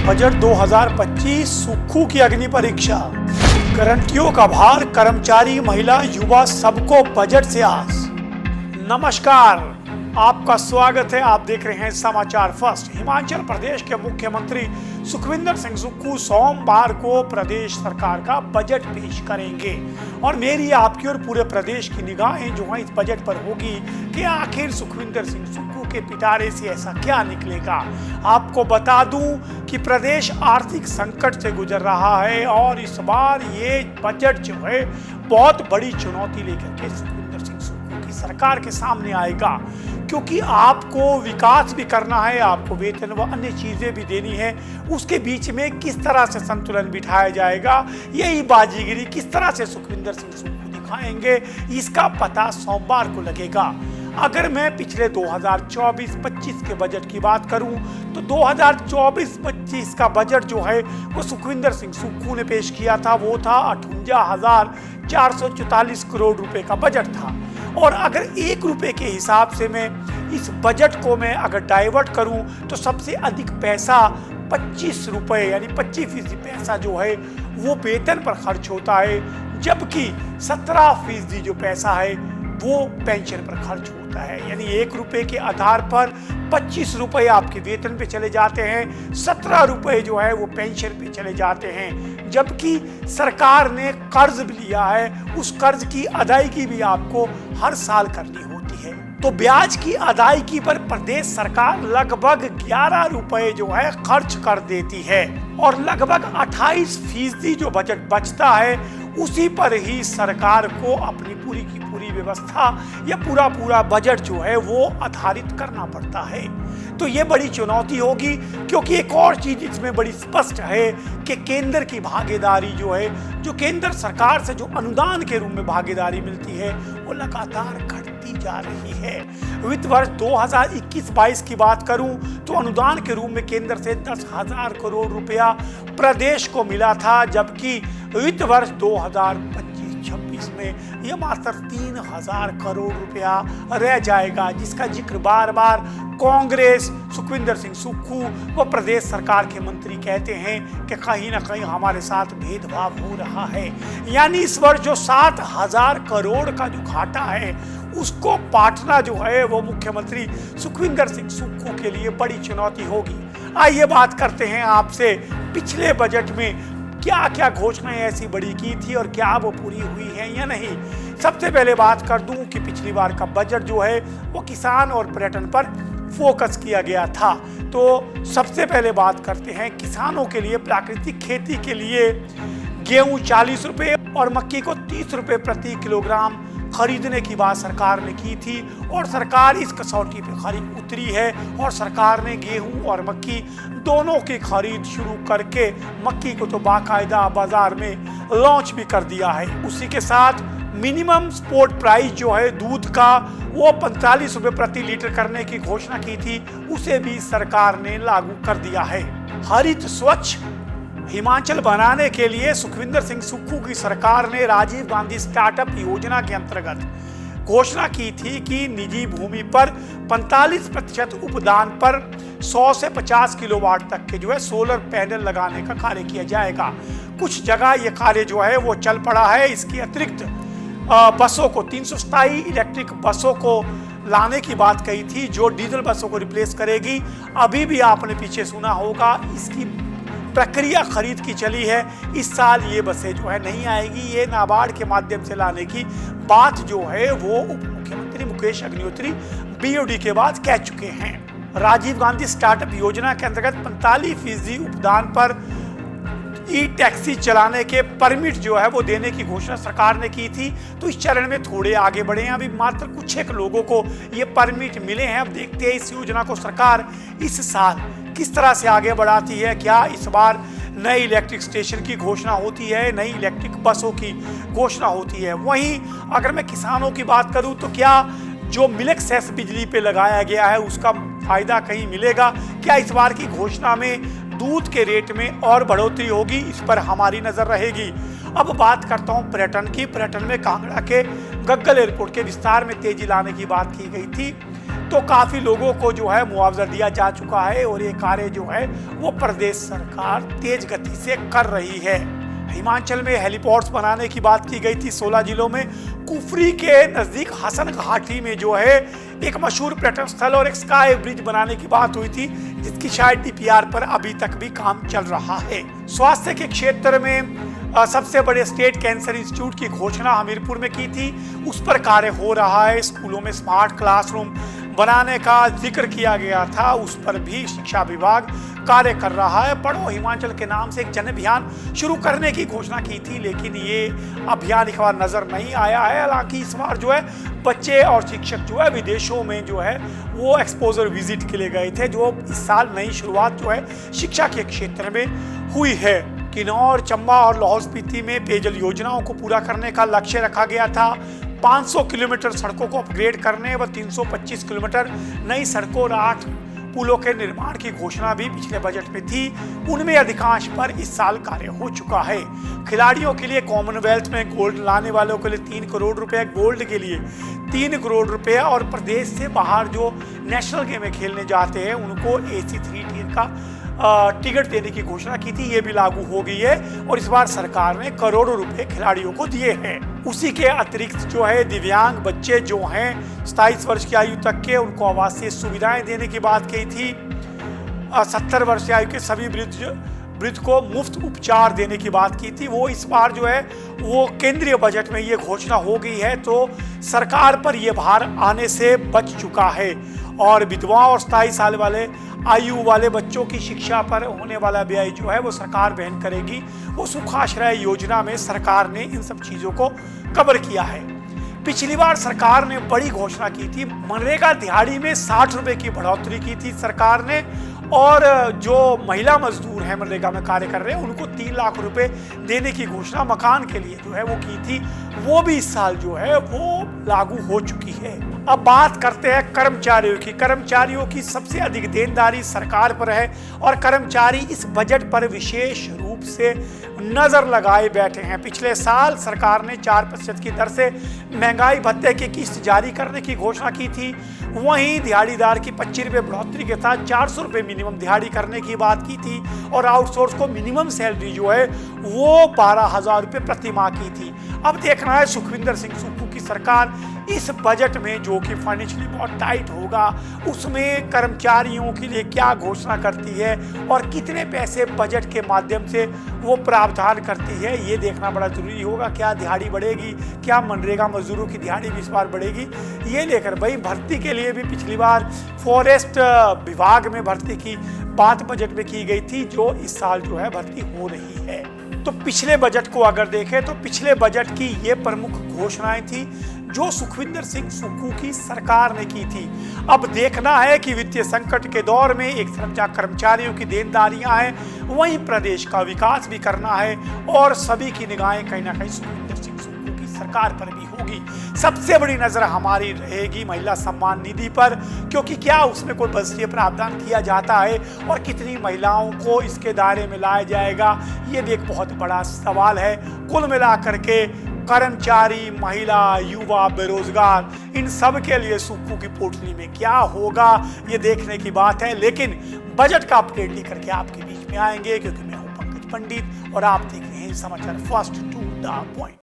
Budget 2025 Sukhu की अग्नि परीक्षा। गारंटियों का भार, कर्मचारी, महिला, युवा सबको बजट से आस। नमस्कार, आपका स्वागत है। आप देख रहे हैं समाचार फर्स्ट। हिमाचल प्रदेश के मुख्यमंत्री सुखविंदर सिंह सुक्खू सोमवार को प्रदेश सरकार का बजट पेश करेंगे और मेरी, आपकी और पूरे प्रदेश की निगाहें जो हैं इस बजट पर होगी कि आखिर सुखविंदर सिंह सुक्खू के पिटारे से ऐसा क्या निकलेगा। आपको बता दूं कि प्रदेश आर्थिक संकट से गुजर रहा है और इस बार ये बजट जो है बहुत बड़ी चुनौती लेकर के सुखविंदर सिंह सुक्खू की सरकार के सामने आएगा, क्योंकि आपको विकास भी करना है, आपको वेतन व अन्य चीजें भी देनी है। उसके बीच में किस तरह से संतुलन बिठाया जाएगा, यही बाजीगिरी किस तरह से सुखविंदर सिंह सुक्खू दिखाएंगे, इसका पता सोमवार को लगेगा। अगर मैं पिछले 2024-25 के बजट की बात करूं तो 2024-25 का बजट जो है वो सुखविंदर सिंह सुक्खू ने पेश किया था। वो था 58,444 करोड़ रुपए का बजट था। और अगर 1 रुपए के हिसाब से मैं इस बजट को मैं अगर डाइवर्ट करूं तो सबसे अधिक पैसा 25 रुपए यानी 25% पैसा जो है वो वेतन पर खर्च होता है, जबकि 17% जो पैसा है वो पेंशन पर खर्च होता है। यानी 1 रुपए के आधार पर 25 रुपए आपके वेतन पे चले जाते हैं, 17 रुपए जो है वो पेंशन पे चले जाते हैं। जबकि सरकार ने कर्ज भी लिया है, उस कर्ज की अदायगी भी आपको हर साल करनी होती है। तो ब्याज की अदायगी पर प्रदेश सरकार लगभग 11 रुपए जो है खर्च कर देती है और लगभग 28% जो बजट बचता है उसी पर ही सरकार को अपनी पूरी की पूरी व्यवस्था या पूरा बजट जो है वो आधारित करना पड़ता है। तो ये बड़ी चुनौती होगी, क्योंकि एक और चीज इसमें बड़ी स्पष्ट है कि केंद्र की भागीदारी जो है, जो केंद्र सरकार से जो अनुदान के रूप में भागीदारी मिलती है वो लगातार घटती जा रही है। वित्त वर्ष 2021-22 की बात करूं तो अनुदान के रूप में केंद्र से 10,000 करोड़ रुपया प्रदेश को मिला था, जबकि वित्त वर्ष 2025-26 में यह मात्र 3,000 करोड़ रुपया रह जाएगा, जिसका जिक्र बार बार कांग्रेस, सुखविंदर सिंह सुक्खू व प्रदेश सरकार के मंत्री कहते हैं कि कहीं ना कहीं हमारे साथ भेदभाव हो रहा है। यानी इस वर्ष जो 7,000 करोड़ का जो घाटा है उसको पाटना जो है वो मुख्यमंत्री सुखविंदर सिंह सुक्खू के लिए बड़ी चुनौती होगी। आइए बात करते हैं आपसे पिछले बजट में क्या क्या घोषणाएं ऐसी बड़ी की थी और क्या वो पूरी हुई हैं या नहीं। सबसे पहले बात कर दूं कि पिछली बार का बजट जो है वो किसान और पर्यटन पर फोकस किया गया था। तो सबसे पहले बात करते हैं किसानों के लिए। प्राकृतिक खेती के लिए गेहूं 40 रुपए और मक्की को 30 रुपए प्रति किलोग्राम खरीदने की बात सरकार ने की थी और सरकार इस कसौटी पे खरी उतरी है और सरकार ने गेहूं और मक्की दोनों की खरीद शुरू करके मक्की को तो बाकायदा बाजार में लॉन्च भी कर दिया है। उसी के साथ मिनिमम सपोर्ट प्राइस जो है दूध का वो 45 रुपए प्रति लीटर करने की घोषणा की थी, उसे भी सरकार ने लागू कर दिया है। हरित स्वच्छ हिमाचल बनाने के लिए सुखविंदर सिंह सुक्खू की सरकार ने राजीव गांधी स्टार्टअप योजना के अंतर्गत घोषणा की थी कि निजी भूमि पर 45% उपदान पर 100 से 50 किलोवाट तक के जो है सोलर पैनल लगाने का कार्य किया जाएगा। कुछ जगह ये कार्य जो है वो चल पड़ा है। इसके अतिरिक्त बसों को 327 इलेक्ट्रिक बसों को लाने की बात कही थी, जो डीजल बसों को रिप्लेस करेगी। अभी भी आपने पीछे सुना होगा इसकी प्रक्रिया खरीद की चली है। इस साल ये बसें जो है नहीं आएगी, ये नाबार्ड के माध्यम से लाने की बात जो है वो उप मुख्यमंत्री मुकेश अग्निहोत्री बीओडी के बाद कह चुके हैं। राजीव गांधी स्टार्टअप योजना के अंतर्गत 45% उपदान पर ई टैक्सी चलाने के परमिट जो है वो देने की घोषणा सरकार ने की थी। तो इस चरण में थोड़े आगे बढ़े हैं, अभी मात्र कुछ एक लोगों को ये परमिट मिले हैं। अब देखते हैं इस योजना को सरकार इस साल किस तरह से आगे बढ़ाती है। क्या इस बार नई इलेक्ट्रिक स्टेशन की घोषणा होती है, नई इलेक्ट्रिक बसों की घोषणा होती है। वहीं अगर मैं किसानों की बात करूं तो क्या जो मिल्क सेस बिजली पे लगाया गया है उसका फायदा कहीं मिलेगा? क्या इस बार की घोषणा में दूध के रेट में और बढ़ोतरी होगी? इस पर हमारी नजर रहेगी। अब बात करता हूं पर्यटन की। पर्यटन में कांगड़ा के गग्गल एयरपोर्ट के विस्तार में तेजी लाने की बात की गई थी। तो काफ़ी लोगों को जो है मुआवजा दिया जा चुका है और ये कार्य जो है वो प्रदेश सरकार तेज गति से कर रही है। हिमाचल में हेलीपोर्ट्स बनाने की बात की गई थी 16 जिलों में। कुफरी के नज़दीक हसन घाटी में जो है एक मशहूर पर्यटन स्थल और एक स्काई ब्रिज बनाने की बात हुई थी, जिसकी शायद डीपीआर पर अभी तक भी काम चल रहा है। स्वास्थ्य के क्षेत्र में सबसे बड़े स्टेट कैंसर इंस्टीट्यूट की घोषणा हमीरपुर में की थी, उस पर कार्य हो रहा है। स्कूलों में स्मार्ट क्लासरूम बनाने का जिक्र किया गया था, उस पर भी शिक्षा विभाग कार्य कर रहा है। पढ़ो हिमाचल के नाम से एक जन अभियान शुरू करने की घोषणा की थी, लेकिन ये अभियान एक बार नजर नहीं आया है। हालांकि इस बार जो है बच्चे और शिक्षक जो है विदेशों में जो है वो एक्सपोजर विजिट के लिए गए थे, जो इस साल नई शुरुआत जो है शिक्षा के क्षेत्र में हुई है। किन्नौर, चंबा और लाहौल स्पीति में पेयजल योजनाओं को पूरा करने का लक्ष्य रखा गया था। 500 किलोमीटर सड़कों को अपग्रेड करने व 325 किलोमीटर नई सड़कों और 8 पुलों के निर्माण की घोषणा भी पिछले बजट में थी। उनमें अधिकांश पर इस साल कार्य हो चुका है। खिलाड़ियों के लिए कॉमनवेल्थ में गोल्ड लाने वालों के लिए 3 करोड़ रुपए, गोल्ड के लिए 3 करोड़ रुपए और प्रदेश से बाहर जो नेशनल गेम में खेलने जाते हैं उनको AC 3 टियर का टिकट देने की घोषणा की थी। ये भी लागू हो गई है और इस बार सरकार ने करोड़ों रुपए खिलाड़ियों को दिए हैं। उसी के अतिरिक्त जो है दिव्यांग बच्चे जो हैं 27 वर्ष की आयु तक के, उनको आवासीय सुविधाएं देने की बात कही थी। 70 वर्ष की आयु के सभी वृद्ध को मुफ्त उपचार देने की बात की थी। वो इस बार जो है वो केंद्रीय बजट में ये घोषणा हो गई है, तो सरकार पर ये भार आने से बच चुका है। और विधवा और 27 साल वाले आयु वाले बच्चों की शिक्षा पर होने वाला व्यय जो है वो सरकार वहन करेगी। वो सुखाश्रय योजना में सरकार ने इन सब चीज़ों को कवर किया है। पिछली बार सरकार ने बड़ी घोषणा की थी, मनरेगा दिहाड़ी में 60 रुपए की बढ़ोतरी की थी सरकार ने, और जो महिला मजदूर हैं मनरेगा में कार्य कर रहे हैं उनको 3 लाख रुपए देने की घोषणा मकान के लिए जो है वो की थी। वो भी इस साल जो है वो लागू हो चुकी है। अब बात करते हैं कर्मचारियों की। कर्मचारियों की सबसे अधिक देनदारी सरकार पर है और कर्मचारी इस बजट पर विशेष रूप से नजर लगाए बैठे हैं। पिछले साल सरकार ने 4% की दर से महंगाई भत्ते की किस्त जारी करने की घोषणा की थी। वहीं दिहाड़ीदार की 25 रुपये बढ़ोतरी के साथ 400 रुपये मिनिमम दिहाड़ी करने की बात की थी और आउटसोर्स को मिनिमम सैलरी जो है वो 12,000 रुपये प्रति माह की थी। अब देखना है सुखविंदर सिंह सुक्खू की सरकार इस बजट में, जो कि फाइनेंशियली बहुत टाइट होगा, उसमें कर्मचारियों के लिए क्या घोषणा करती है और कितने पैसे बजट के माध्यम से वो प्रावधान करती है, ये देखना बड़ा जरूरी होगा। क्या दिहाड़ी बढ़ेगी, क्या मनरेगा मजदूरों की दिहाड़ी भी इस बार बढ़ेगी, ये लेकर भाई भर्ती के लिए भी पिछली बार फॉरेस्ट विभाग में भर्ती की बात बजट में की गई थी, जो इस साल जो है भर्ती हो रही है। तो पिछले बजट को अगर देखें तो पिछले बजट की ये प्रमुख घोषणाएं थी जो सुखविंदर सिंह सुक्खू की सरकार ने की थी। अब देखना है कि वित्तीय संकट के दौर में एक तरफ जहाँ कर्मचारियों की देनदारियां हैं, वहीं प्रदेश का विकास भी करना है और सभी की निगाहें कहीं ना कहीं सुखविंदर सिंह सुक्खू की सरकार पर भी होगी। सबसे बड़ी नजर हमारी रहेगी महिला सम्मान निधि पर, क्योंकि क्या उसमें कोई बजटीय प्रावधान किया जाता है और कितनी महिलाओं को इसके दायरे में लाया जाएगा, ये भी एक बहुत बड़ा सवाल है। कुल मिलाकर के कर्मचारी, महिला, युवा, बेरोजगार, इन सब के लिए सुक्खू की पोटली में क्या होगा ये देखने की बात है। लेकिन बजट का अपडेट लेकर के आपके बीच में आएंगे, क्योंकि मैं हूं पंकज पंडित और आप देख रहे हैं समाचार फर्स्ट टू द पॉइंट।